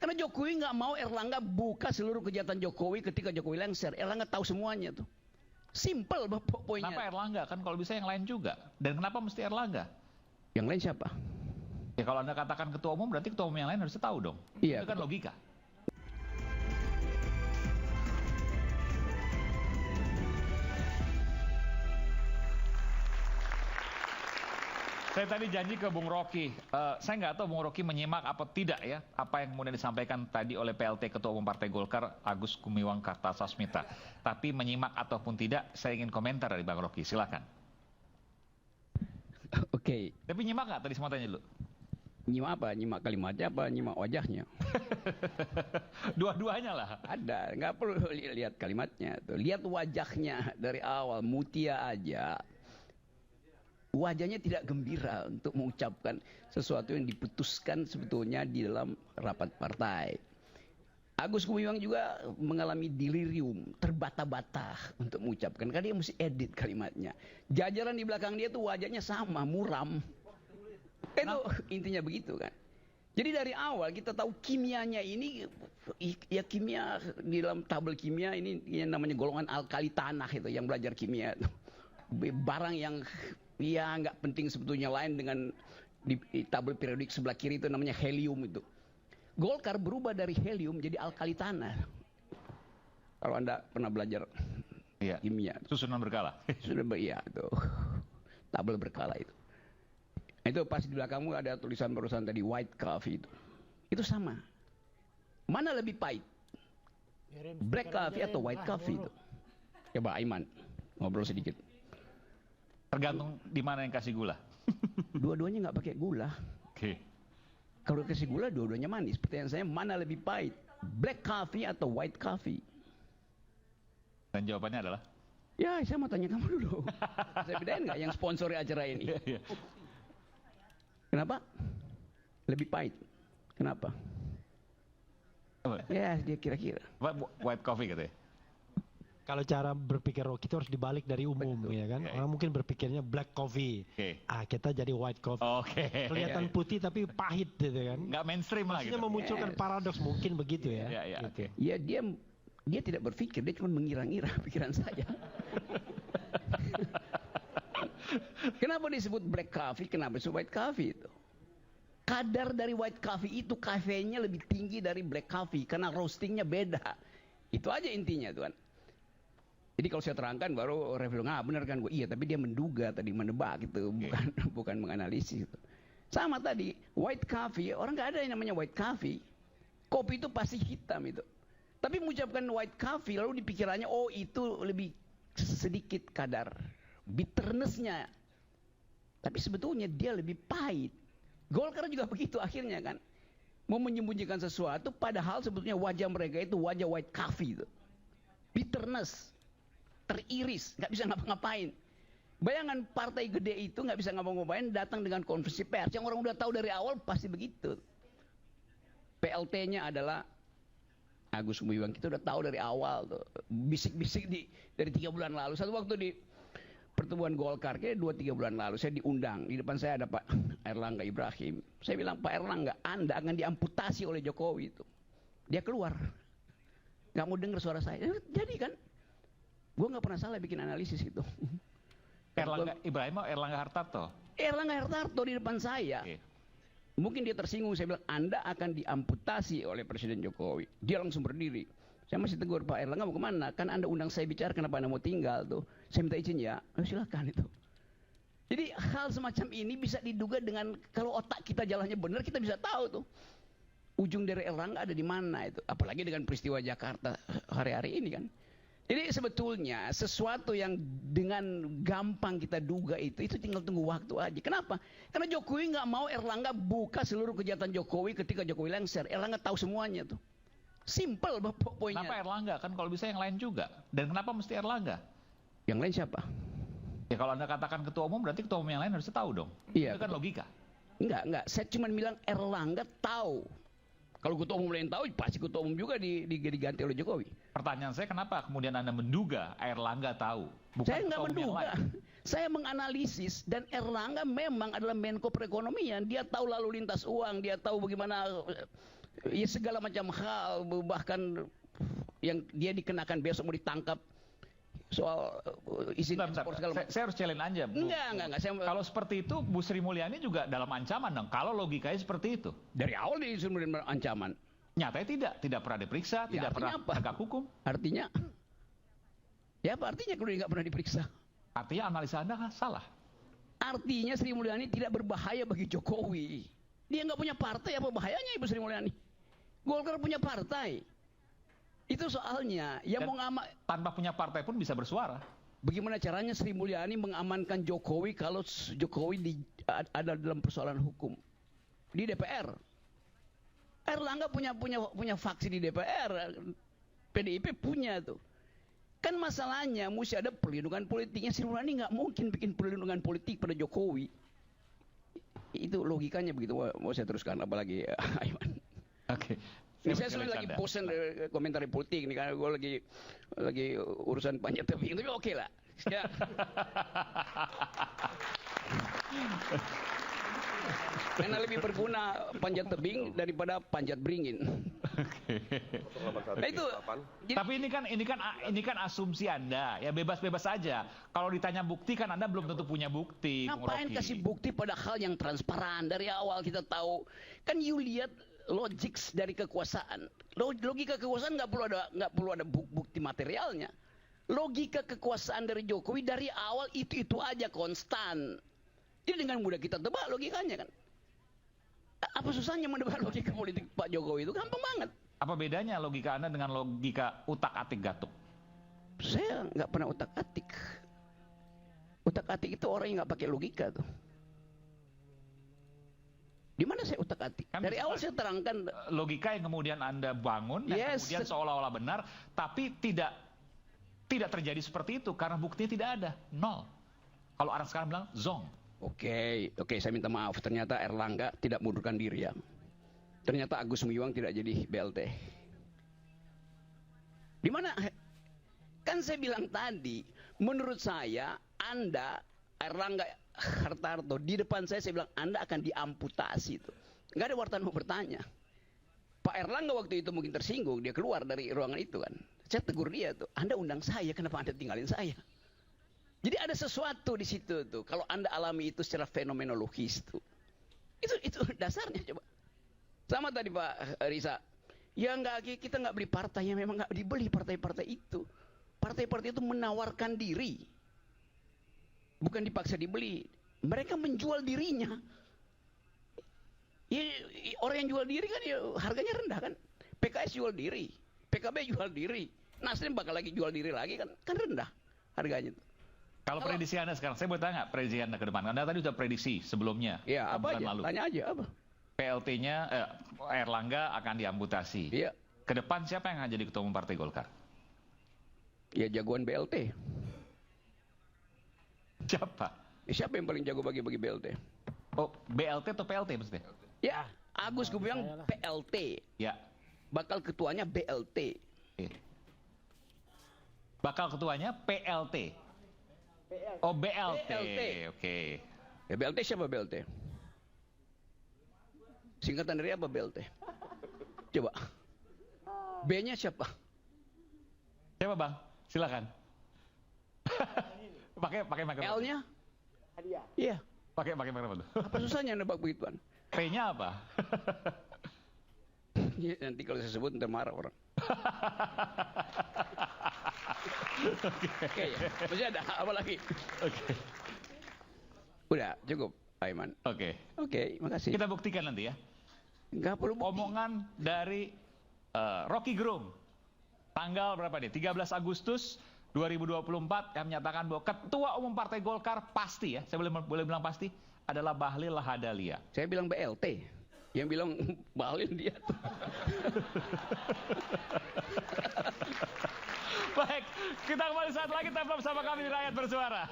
Karena Jokowi nggak mau Erlangga buka seluruh kejahatan Jokowi ketika Jokowi lengser. Erlangga tahu semuanya tuh. Simple poinnya. Kenapa Erlangga? Kan kalau bisa yang lain juga. Dan kenapa mesti Erlangga? Yang lain siapa? Ya kalau Anda katakan ketua umum, berarti ketua umum yang lain harus tahu dong. Iya, itu kan logika. Saya tadi janji ke Bung Rocky, saya nggak tahu Bung Rocky menyimak apa tidak ya, apa yang kemudian disampaikan tadi oleh PLT Ketua Umum Partai Golkar, Agus Gumiwang Kartasasmita. Tapi menyimak ataupun tidak, saya ingin komentar dari Bang Rocky, silakan. Oke. Tapi nyimak nggak tadi semua tanya dulu? Nyimak apa? Nyimak kalimatnya apa? Nyimak wajahnya? Dua-duanya lah. Ada, nggak perlu lihat kalimatnya. Tuh. Lihat wajahnya dari awal, Mutia aja. Wajahnya tidak gembira untuk mengucapkan sesuatu yang diputuskan sebetulnya di dalam rapat partai. Agus Gumiwang juga mengalami delirium, terbata-bata untuk mengucapkan. Karena dia mesti edit kalimatnya. Jajaran di belakang dia tuh wajahnya sama, muram. Itu intinya begitu kan. Jadi dari awal kita tahu kimianya ini, ya kimia di dalam tabel kimia ini yang namanya golongan alkali tanah itu yang belajar kimia itu. Barang yang ya nggak penting sebetulnya lain dengan di tabel periodik sebelah kiri itu namanya helium itu. Golkar berubah dari helium jadi alkali tanah. Kalau Anda pernah belajar kimia. Susunan berkala. Sudah iya itu. Tabel berkala itu. Itu pas di belakangmu ada tulisan barusan tadi white coffee itu. Itu sama. Mana lebih pahit? Black coffee atau white coffee itu? Coba Aiman ngobrol sedikit. Tergantung di mana yang kasih gula. Dua-duanya nggak pakai gula. Oke. Kalau kasih gula dua-duanya manis. Pertanyaan saya mana lebih pahit? Black coffee atau white coffee? Dan jawabannya adalah? Ya saya mau tanya kamu dulu. Saya bedain nggak yang sponsori acara ini? Kenapa? Lebih pahit. Kenapa? Ya dia kira-kira. White coffee katanya. Kalau cara berpikir Rocky itu harus dibalik dari umum. Betul. Ya kan? Orang mungkin berpikirnya black coffee. Kita jadi white coffee. Kelihatan putih tapi pahit gitu kan. Nggak mainstream lah gitu. Maksudnya memunculkan paradoks mungkin begitu ya. Ya dia tidak berpikir, dia cuma mengira-ngira pikiran saya. Kenapa disebut black coffee? Kenapa disebut white coffee itu? Kadar dari white coffee itu kafeinnya lebih tinggi dari black coffee karena roastingnya beda. Itu aja intinya tuan. Jadi kalau saya terangkan baru review benar kan gue iya tapi dia menduga tadi menebak gitu bukan menganalisis gitu. Sama tadi white coffee orang nggak ada yang namanya white coffee. Kopi itu pasti hitam itu. Tapi mengucapkan white coffee lalu dipikirannya oh itu lebih sedikit kadar bitternessnya. Tapi sebetulnya dia lebih pahit. Golkar juga begitu akhirnya kan. Mau menyembunyikan sesuatu padahal sebetulnya wajah mereka itu wajah white coffee itu. Bitterness. Teriris, nggak bisa ngapa-ngapain. Bayangan partai gede itu nggak bisa ngapa-ngapain datang dengan konferensi pers yang orang udah tahu dari awal pasti begitu. PLT-nya adalah Agus Gumiwang, kita udah tahu dari awal tuh bisik-bisik dari 3 bulan lalu. Satu waktu di pertemuan Golkar kayak 2-3 bulan lalu saya diundang, di depan saya ada Pak Erlangga Ibrahim. Saya bilang Pak Erlangga, Anda akan diamputasi oleh Jokowi itu. Dia keluar, nggak mau dengar suara saya. Jadi kan. Gue nggak pernah salah bikin analisis itu. Erlangga Ibrahim atau Erlangga Hartarto? Erlangga Hartarto di depan saya. Mungkin dia tersinggung. Saya bilang Anda akan diamputasi oleh Presiden Jokowi. Dia langsung berdiri. Saya masih tegur Pak Erlangga mau kemana? Kan Anda undang saya bicara kenapa Anda mau tinggal tuh? Saya minta izin ya. Silakan itu. Jadi hal semacam ini bisa diduga dengan kalau otak kita jalannya benar kita bisa tahu tuh. Ujung dari Erlangga ada di mana itu? Apalagi dengan peristiwa Jakarta hari-hari ini kan. Jadi sebetulnya sesuatu yang dengan gampang kita duga itu tinggal tunggu waktu aja. Kenapa? Karena Jokowi nggak mau Erlangga buka seluruh kejahatan Jokowi ketika Jokowi lengser. Erlangga tahu semuanya tuh. Simple poinnya. Kenapa Erlangga? Kan kalau bisa yang lain juga. Dan kenapa mesti Erlangga? Yang lain siapa? Ya kalau Anda katakan ketua umum berarti ketua umum yang lain harus tahu dong. Iya. Itu kan logika. Enggak. Saya cuma bilang Erlangga tahu. Kalau ketua umum lain tahu, pasti ketua umum juga diganti oleh Jokowi. Pertanyaan saya kenapa kemudian Anda menduga Erlangga tahu? Bukan saya nggak menduga. Saya menganalisis dan Erlangga memang adalah Menko Perekonomian. Dia tahu lalu lintas uang, dia tahu bagaimana Ya segala macam hal, bahkan yang dia dikenakan besok mau ditangkap soal izin ekspor segala macam. Saya harus challenge aja, Bu. Enggak. Kalau seperti itu, Bu Sri Mulyani juga dalam ancaman dong. Kalau logikanya seperti itu. Dari awal dia disuruh ancaman. Nyatanya tidak pernah diperiksa, tidak pernah tegak hukum. Artinya, ya apa artinya kalau dia nggak pernah diperiksa? Artinya analisa Anda salah. Artinya Sri Mulyani tidak berbahaya bagi Jokowi. Dia nggak punya partai, apa bahayanya Ibu Sri Mulyani? Golkar punya partai. Itu soalnya. Yang mau tanpa punya partai pun bisa bersuara. Bagaimana caranya Sri Mulyani mengamankan Jokowi kalau Jokowi ada dalam persoalan hukum di DPR? Erlangga punya faksi di DPR. PDIP punya tuh. Kan masalahnya mesti ada perlindungan politiknya. Sri Mulyani nggak mungkin bikin perlindungan politik pada Jokowi. Itu logikanya begitu. Mau saya teruskan apalagi Aiman. Oke. Ini saya sebenarnya lagi bosan dari komentar politik nih, karena gue lagi urusan panjat tebing, tapi oke lah. Ya. Karena lebih berguna panjat tebing daripada panjat beringin. Nah, itu. Tapi ini kan asumsi Anda, ya bebas-bebas saja. Kalau ditanya bukti kan Anda belum tentu punya bukti. Ngapain kasih bukti pada hal yang transparan? Dari awal kita tahu. Kan you lihat logics dari kekuasaan. Logika kekuasaan nggak perlu ada bukti materialnya. Logika kekuasaan dari Jokowi dari awal itu aja konstan. Jadi dengan mudah kita tebak logikanya kan. Apa susahnya menebak logika politik Pak Jokowi itu? Gampang banget. Apa bedanya logika Anda dengan logika utak-atik Gatuk? Saya nggak pernah utak-atik. Utak-atik itu orang yang nggak pakai logika tuh. Di mana saya utak-atik? Kan dari awal saya terangkan logika yang kemudian Anda bangun dan kemudian seolah-olah benar, tapi tidak terjadi seperti itu karena buktinya tidak ada, nol. Kalau orang sekarang bilang zong. Oke, saya minta maaf. Ternyata Erlangga tidak mundurkan diri ya. Ternyata Agus Gumiwang tidak jadi BLT. Di mana? Kan saya bilang tadi, menurut saya Anda Erlangga Hartarto di depan saya bilang Anda akan diamputasi itu. Nggak ada wartawan mau bertanya. Pak Erlangga waktu itu mungkin tersinggung, dia keluar dari ruangan itu kan. Saya tegur dia tuh, Anda undang saya, kenapa Anda tinggalin saya? Jadi ada sesuatu di situ tuh. Kalau Anda alami itu secara fenomenologis tuh. Itu dasarnya coba. Sama tadi Pak Riza. Ya kita nggak beli partai, ya memang nggak dibeli partai-partai itu. Partai-partai itu menawarkan diri. Bukan dipaksa dibeli. Mereka menjual dirinya. Ya, orang yang jual diri kan ya harganya rendah kan. PKS jual diri. PKB jual diri. Nasdem bakal lagi jual diri lagi kan rendah harganya tuh. Kalau prediksi Anda sekarang, saya mau tanya prediksi Anda ke depan. Anda tadi sudah prediksi sebelumnya. Ya, apa aja? Lalu. Tanya aja apa? PLT-nya Erlangga akan diamputasi. Iya. Ke depan siapa yang akan jadi ketua umum Partai Golkar? Ya jagoan BLT. Siapa? Siapa yang paling jago bagi-bagi BLT? Oh, BLT atau PLT maksudnya? Ya, Agus Gumiwang PLT. Ya. Bakal ketuanya BLT. Bakal ketuanya PLT. Oh, BLT. Oke. Ya BLT siapa BLT? Singkatan dari apa BLT? Coba. B-nya siapa? Siapa Bang? Silakan. pakai mikrofon. L-nya? Hadiah. Iya. Pakai mikrofon. Apa susahnya nebak begituan? P-nya apa? Ya, nanti kalau saya sebut ntar marah orang. Oke, ya. Masih ada apa lagi? Oke. Udah cukup, Aiman. Oke, makasih. Kita buktikan nanti ya. Nggak perlu bukti. Omongan dari Rocky Gerung. Tanggal berapa nih? 13 Agustus 2024 yang menyatakan bahwa Ketua Umum Partai Golkar pasti ya, saya boleh bilang pasti, adalah Bahlil Lahadalia. Saya bilang BLT. Yang bilang Bahlil dia. Baik, kita kembali saat lagi tetap bersama kami di Rakyat Bersuara.